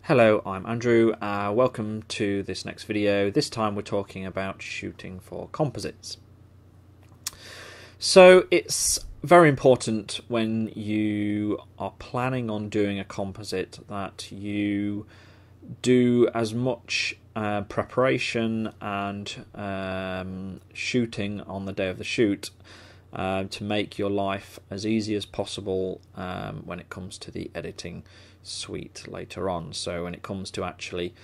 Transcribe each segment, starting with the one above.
Hello, I'm Andrew. Welcome to this next video. This time we're talking about shooting for composites. So it's very important when you are planning on doing a composite that you do as much preparation and shooting on the day of the shoot to make your life as easy as possible when it comes to the editing suite later on. So when it comes to actually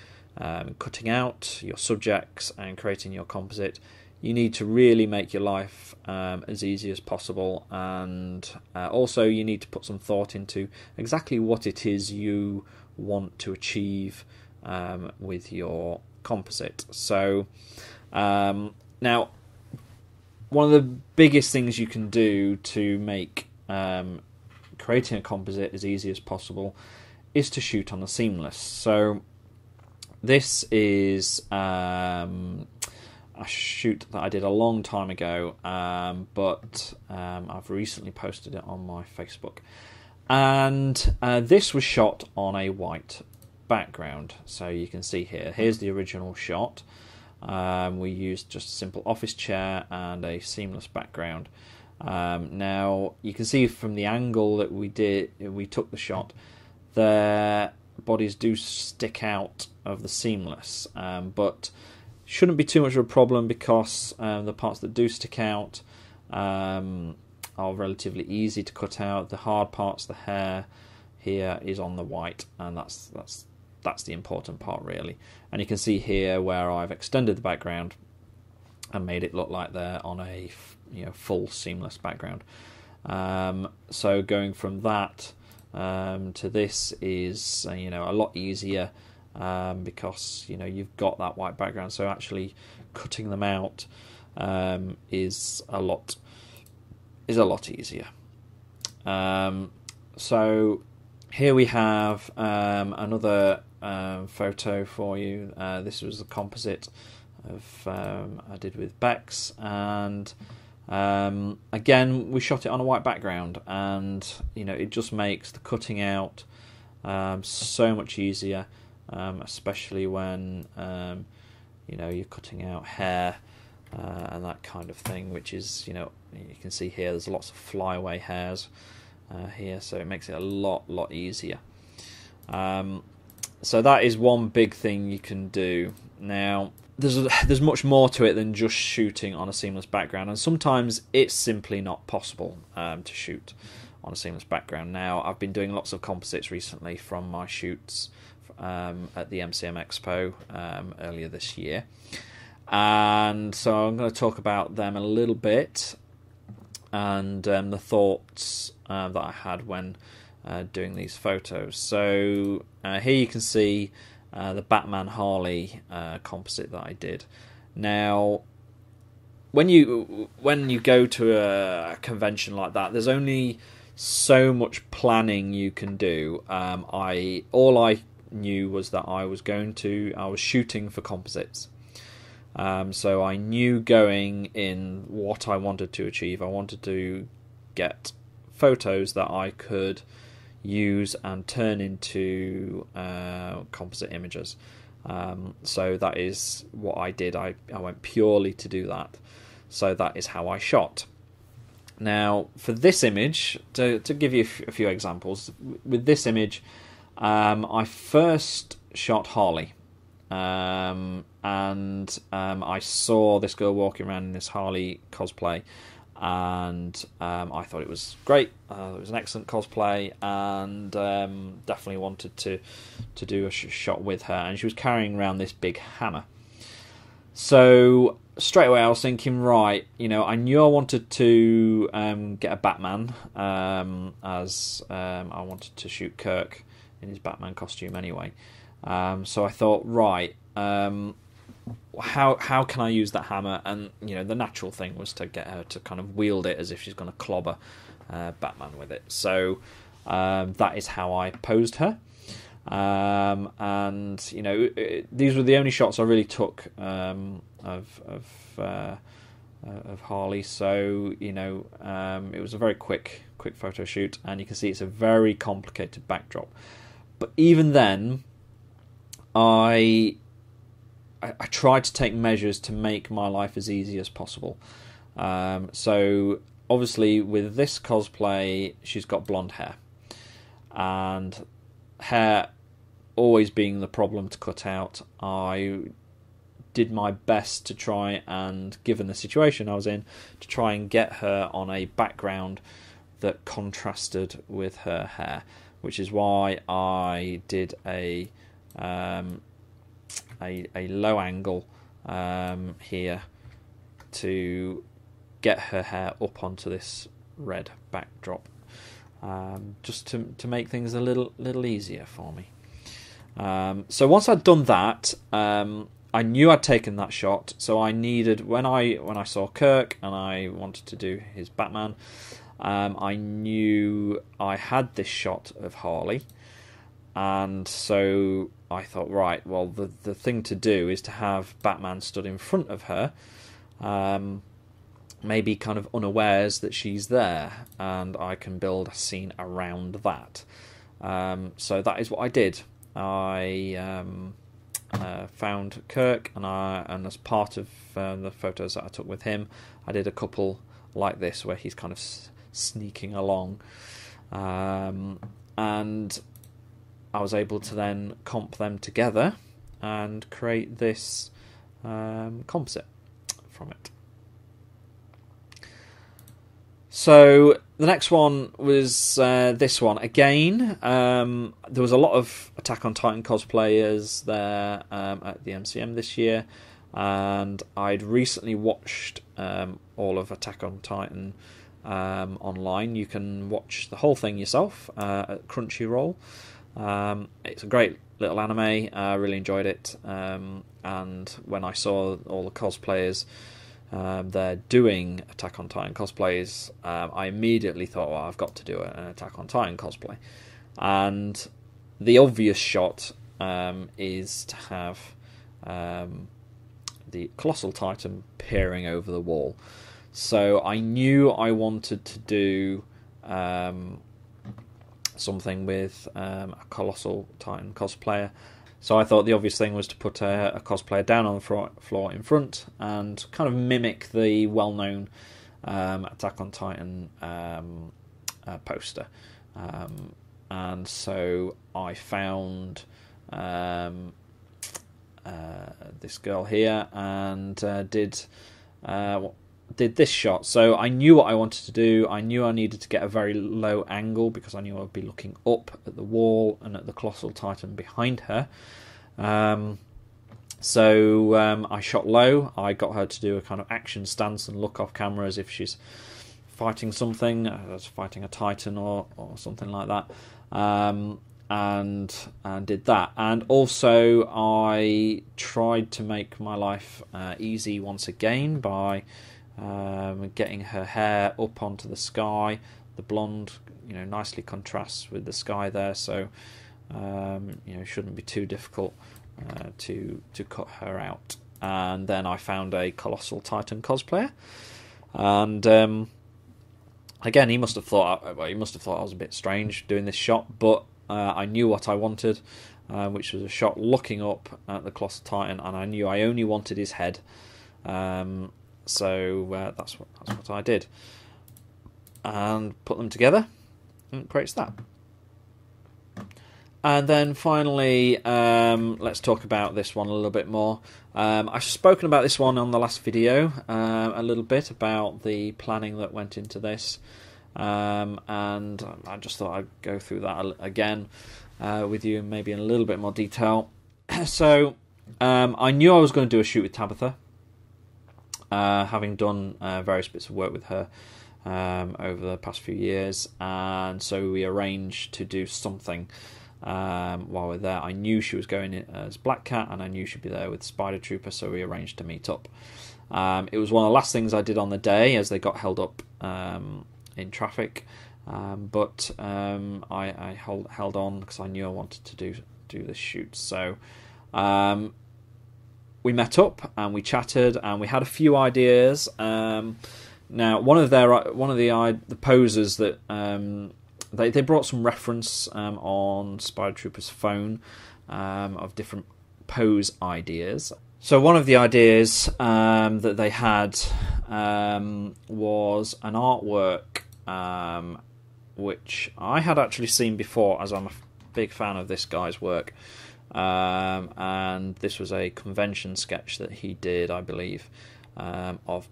cutting out your subjects and creating your composite, you need to really make your life as easy as possible, and also you need to put some thought into exactly what it is you want to achieve with your composite. So now, one of the biggest things you can do to make creating a composite as easy as possible is to shoot on a seamless. So this is a shoot that I did a long time ago, but I've recently posted it on my Facebook. And this was shot on a white background. So you can see here's the original shot. We used just a simple office chair and a seamless background. Now you can see from the angle that we took the shot, their bodies do stick out of the seamless, but shouldn't be too much of a problem because the parts that do stick out are relatively easy to cut out. The hard parts, the hair here, is on the white, and that's the important part really. And you can see here where I've extended the background and made it look like they're on a full seamless background. So going from that to this is a lot easier because you've got that white background. So actually cutting them out is a lot easier. So here we have another photo for you. This was a composite I did with Bex, and again we shot it on a white background, and it just makes the cutting out so much easier, especially when you're cutting out hair and that kind of thing, which is you can see here there's lots of flyaway hairs here, so it makes it a lot easier. So that is one big thing you can do. Now there's much more to it than just shooting on a seamless background, and sometimes it's simply not possible to shoot on a seamless background. Now I've been doing lots of composites recently from my shoots at the MCM Expo earlier this year, and so I'm going to talk about them a little bit and the thoughts that I had when doing these photos. So here you can see the Batman Harley composite that I did. Now when you go to a convention like that, there's only so much planning you can do. All I knew was that I was shooting for composites. So I knew going in what I wanted to achieve. I wanted to get photos that I could use and turn into composite images. So that is what I did. I went purely to do that. So that is how I shot. Now for this image, to give you a few examples, with this image I first shot Harley. And I saw this girl walking around in this Harley cosplay, and I thought it was great. It was an excellent cosplay, and definitely wanted to do a shot with her. And she was carrying around this big hammer. So straight away I was thinking, right, I knew I wanted to get a Batman, as I wanted to shoot Kirk in his Batman costume anyway. So I thought, right, how can I use that hammer? And the natural thing was to get her to kind of wield it as if she's going to clobber Batman with it. So that is how I posed her. And these were the only shots I really took of Harley. So it was a very quick photo shoot, and you can see it's a very complicated backdrop. But even then, I tried to take measures to make my life as easy as possible. So obviously with this cosplay, she's got blonde hair, and hair always being the problem to cut out, I did my best to try and, given the situation I was in, to try and get her on a background that contrasted with her hair, which is why I did a low angle here to get her hair up onto this red backdrop, just to make things a little easier for me. So once I'd done that, I knew I'd taken that shot. So I needed, when I saw Kirk and I wanted to do his Batman, I knew I had this shot of Harley. And so I thought, right, well, the thing to do is to have Batman stood in front of her, maybe kind of unawares that she's there, and I can build a scene around that. So that is what I did. I found Kirk, and as part of the photos that I took with him, I did a couple like this where he's kind of sneaking along, and I was able to then comp them together and create this composite from it. So the next one was this one. Again, there was a lot of Attack on Titan cosplayers there at the MCM this year, and I'd recently watched all of Attack on Titan online. You can watch the whole thing yourself at Crunchyroll. It's a great little anime. I really enjoyed it, and when I saw all the cosplayers they're doing Attack on Titan cosplays, I immediately thought, well, I've got to do an Attack on Titan cosplay. And the obvious shot is to have the Colossal Titan peering over the wall. So I knew I wanted to do something with a Colossal Titan cosplayer. So I thought the obvious thing was to put a cosplayer down on the floor in front and kind of mimic the well-known Attack on Titan poster. And so I found this girl here and did this shot. So I knew what I wanted to do. I knew I needed to get a very low angle because I knew I'd be looking up at the wall and at the Colossal Titan behind her. So I shot low. I got her to do a kind of action stance and look off camera as if she's fighting something, fighting a Titan or something like that. And did that. And also I tried to make my life easy once again by getting her hair up onto the sky. The blonde, nicely contrasts with the sky there, so shouldn't be too difficult to cut her out. And then I found a Colossal Titan cosplayer, and again, he must have thought I was a bit strange doing this shot, but I knew what I wanted, which was a shot looking up at the Colossal Titan, and I knew I only wanted his head. So that's what I did, and put them together, and it creates that. And then finally, let's talk about this one a little bit more. I've spoken about this one on the last video a little bit about the planning that went into this, and I just thought I'd go through that again with you, maybe in a little bit more detail. So I knew I was going to do a shoot with Tabitha, having done various bits of work with her over the past few years, and so we arranged to do something while we're there. I knew she was going as Black Cat, and I knew she'd be there with Spider Trooper, so we arranged to meet up. It was one of the last things I did on the day, as they got held up in traffic, but I held on because I knew I wanted to do this shoot. So we met up and we chatted and we had a few ideas. Now, one of the posers that they brought some reference on Spider Trooper's phone of different pose ideas. So one of the ideas that they had was an artwork which I had actually seen before, as I'm a big fan of this guy's work. And this was a convention sketch that he did, I believe, of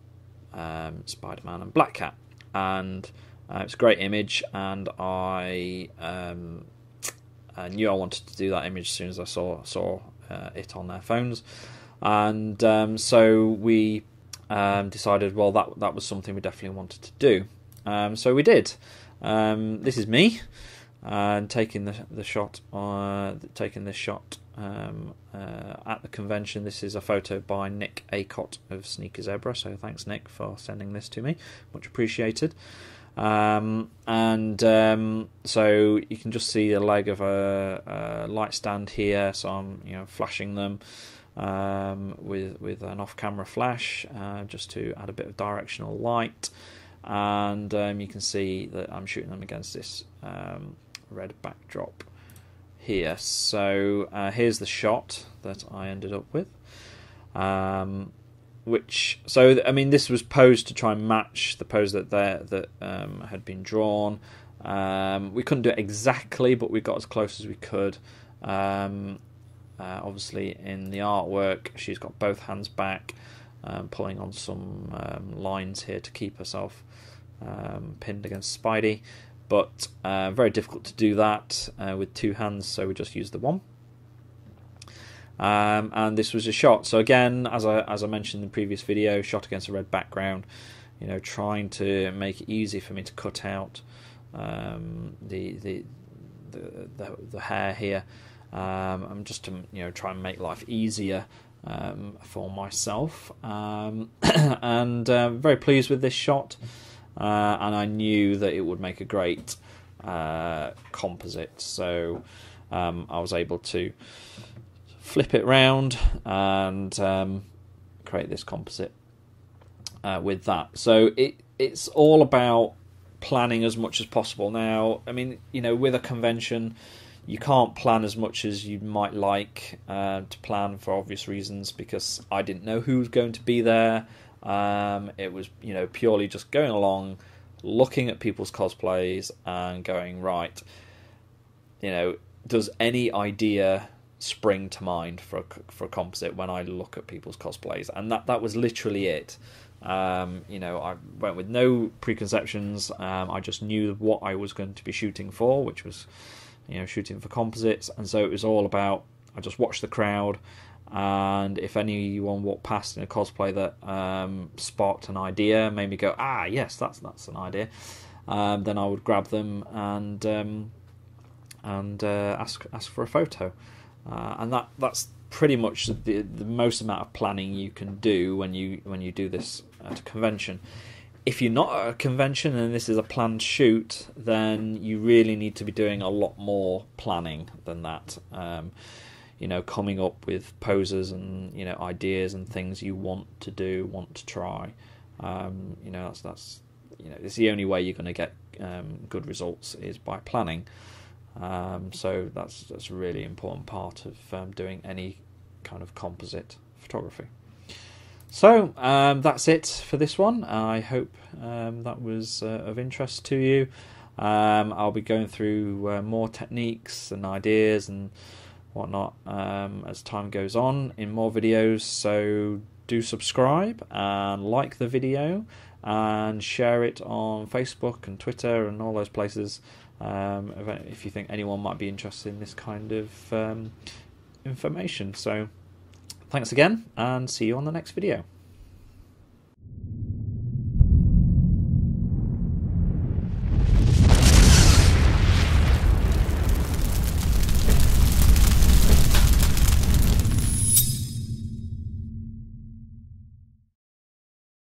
Spider-Man and Black Cat. And it's a great image, and I knew I wanted to do that image as soon as I saw it on their phones. And so we decided, well, that was something we definitely wanted to do. So we did. This is me taking the shot, taking this shot at the convention. This is a photo by Nick Acott of Sneaker Zebra. So thanks, Nick, for sending this to me. Much appreciated. So you can just see the leg of a light stand here. So I'm flashing them with an off-camera flash just to add a bit of directional light, and you can see that I'm shooting them against this red backdrop here. So here's the shot that I ended up with. This was posed to try and match the pose that had been drawn. We couldn't do it exactly, but we got as close as we could. Obviously, in the artwork, she's got both hands back, pulling on some lines here to keep herself pinned against Spidey. But very difficult to do that with two hands, so we just used the one. And this was a shot. So again, as I mentioned in the previous video, shot against a red background. Trying to make it easy for me to cut out the hair here. I'm just to try and make life easier for myself. And very pleased with this shot. And I knew that it would make a great composite. So I was able to flip it round and create this composite with that. So it's all about planning as much as possible. Now, with a convention, you can't plan as much as you might like to plan for obvious reasons, because I didn't know who was going to be there. It was purely just going along, looking at people's cosplays and going, right, does any idea spring to mind for a composite when I look at people's cosplays? And that was literally it. I went with no preconceptions. I just knew what I was going to be shooting for, which was shooting for composites. And so it was all about, I just watched the crowd, and if anyone walked past in a cosplay that sparked an idea, made me go, yes, that's an idea, then I would grab them and ask for a photo. And that's pretty much the most amount of planning you can do when you do this at a convention. If you're not at a convention and this is a planned shoot, then you really need to be doing a lot more planning than that. Coming up with poses and ideas and things you want to do, want to try. That's it's the only way you're going to get good results is by planning. So that's a really important part of doing any kind of composite photography. So that's it for this one. I hope that was of interest to you. I'll be going through more techniques and ideas and whatnot as time goes on in more videos. So do subscribe and like the video and share it on Facebook and Twitter and all those places. If you think anyone might be interested in this kind of information. So thanks again, and see you on the next video.